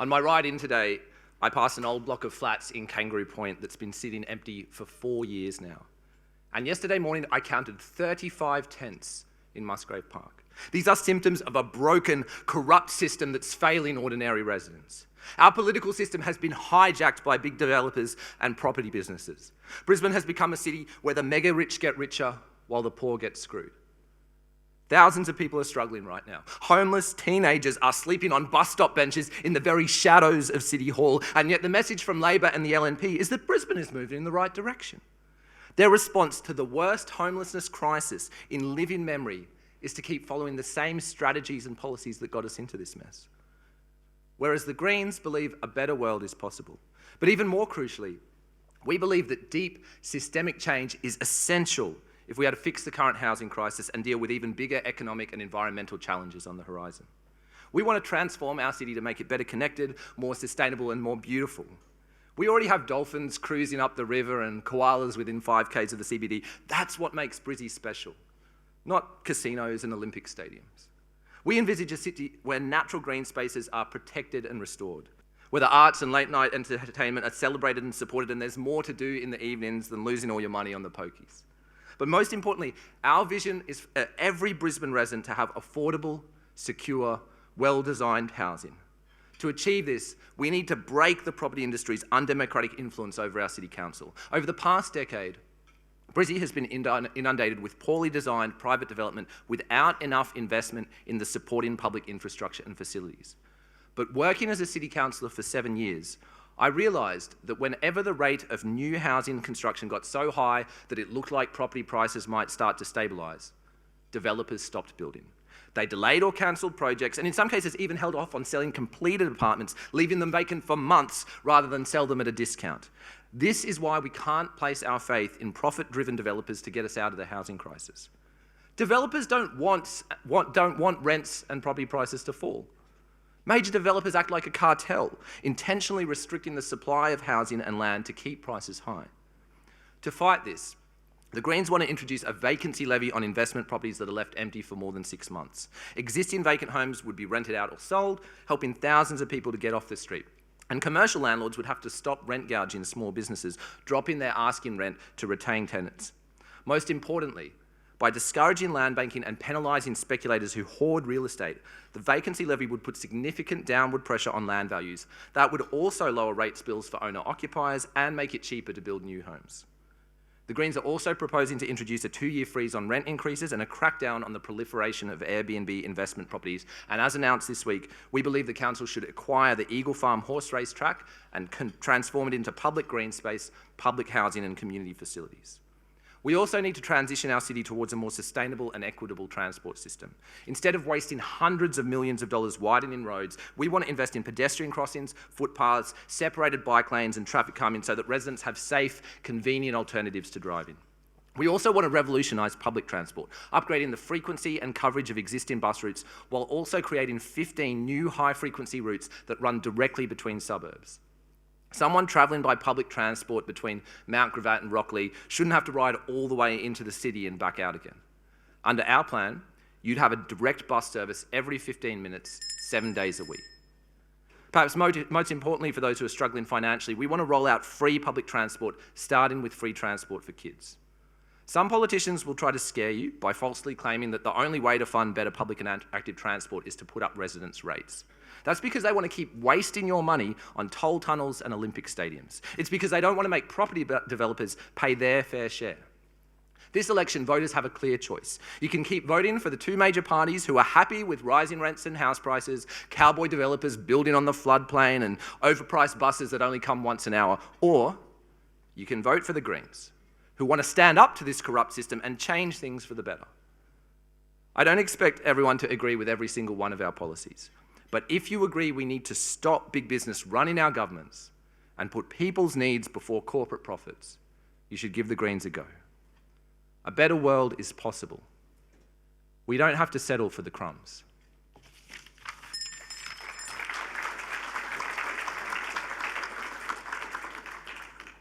On my ride in today, I passed an old block of flats in Kangaroo Point that's been sitting empty for 4 years now. And yesterday morning, I counted 35 tents in Musgrave Park. These are symptoms of a broken, corrupt system that's failing ordinary residents. Our political system has been hijacked by big developers and property businesses. Brisbane has become a city where the mega rich get richer while the poor get screwed. Thousands of people are struggling right now. Homeless teenagers are sleeping on bus stop benches in the very shadows of City Hall, and yet the message from Labor and the LNP is that Brisbane is moving in the right direction. Their response to the worst homelessness crisis in living memory is to keep following the same strategies and policies that got us into this mess. Whereas the Greens believe a better world is possible. But even more crucially, we believe that deep systemic change is essential if we are to fix the current housing crisis and deal with even bigger economic and environmental challenges on the horizon. We want to transform our city to make it better connected, more sustainable and more beautiful. We already have dolphins cruising up the river and koalas within 5 k's of the CBD. That's what makes Brizzy special, not casinos and Olympic stadiums. We envisage a city where natural green spaces are protected and restored, where the arts and late night entertainment are celebrated and supported, and there's more to do in the evenings than losing all your money on the pokies. But most importantly, our vision is for every Brisbane resident to have affordable, secure, well-designed housing. To achieve this, we need to break the property industry's undemocratic influence over our city council. Over the past decade, Brizzy has been inundated with poorly designed private development without enough investment in the supporting public infrastructure and facilities. But working as a city councillor for 7 years, I realised that whenever the rate of new housing construction got so high that it looked like property prices might start to stabilise, developers stopped building. They delayed or cancelled projects, and in some cases even held off on selling completed apartments, leaving them vacant for months rather than sell them at a discount. This is why we can't place our faith in profit-driven developers to get us out of the housing crisis. Developers don't want rents and property prices to fall. Major developers act like a cartel, intentionally restricting the supply of housing and land to keep prices high. To fight this, the Greens want to introduce a vacancy levy on investment properties that are left empty for more than 6 months. Existing vacant homes would be rented out or sold, helping thousands of people to get off the street. And commercial landlords would have to stop rent gouging small businesses, dropping their asking rent to retain tenants. Most importantly, by discouraging land banking and penalising speculators who hoard real estate, the vacancy levy would put significant downward pressure on land values. That would also lower rates bills for owner-occupiers and make it cheaper to build new homes. The Greens are also proposing to introduce a 2-year freeze on rent increases and a crackdown on the proliferation of Airbnb investment properties. And as announced this week, we believe the council should acquire the Eagle Farm horse race track and transform it into public green space, public housing and community facilities. We also need to transition our city towards a more sustainable and equitable transport system. Instead of wasting hundreds of millions of dollars widening roads, we want to invest in pedestrian crossings, footpaths, separated bike lanes and traffic calming so that residents have safe, convenient alternatives to driving. We also want to revolutionise public transport, upgrading the frequency and coverage of existing bus routes while also creating 15 new high-frequency routes that run directly between suburbs. Someone travelling by public transport between Mount Gravatt and Rockley shouldn't have to ride all the way into the city and back out again. Under our plan, you'd have a direct bus service every 15 minutes, 7 days a week. Perhaps most importantly for those who are struggling financially, we want to roll out free public transport, starting with free transport for kids. Some politicians will try to scare you by falsely claiming that the only way to fund better public and active transport is to put up residents' rates. That's because they want to keep wasting your money on toll tunnels and Olympic stadiums. It's because they don't want to make property developers pay their fair share. This election, voters have a clear choice. You can keep voting for the 2 major parties who are happy with rising rents and house prices, cowboy developers building on the floodplain and overpriced buses that only come once an hour, or you can vote for the Greens, who want to stand up to this corrupt system and change things for the better. I don't expect everyone to agree with every single one of our policies. But if you agree we need to stop big business running our governments and put people's needs before corporate profits, you should give the Greens a go. A better world is possible. We don't have to settle for the crumbs.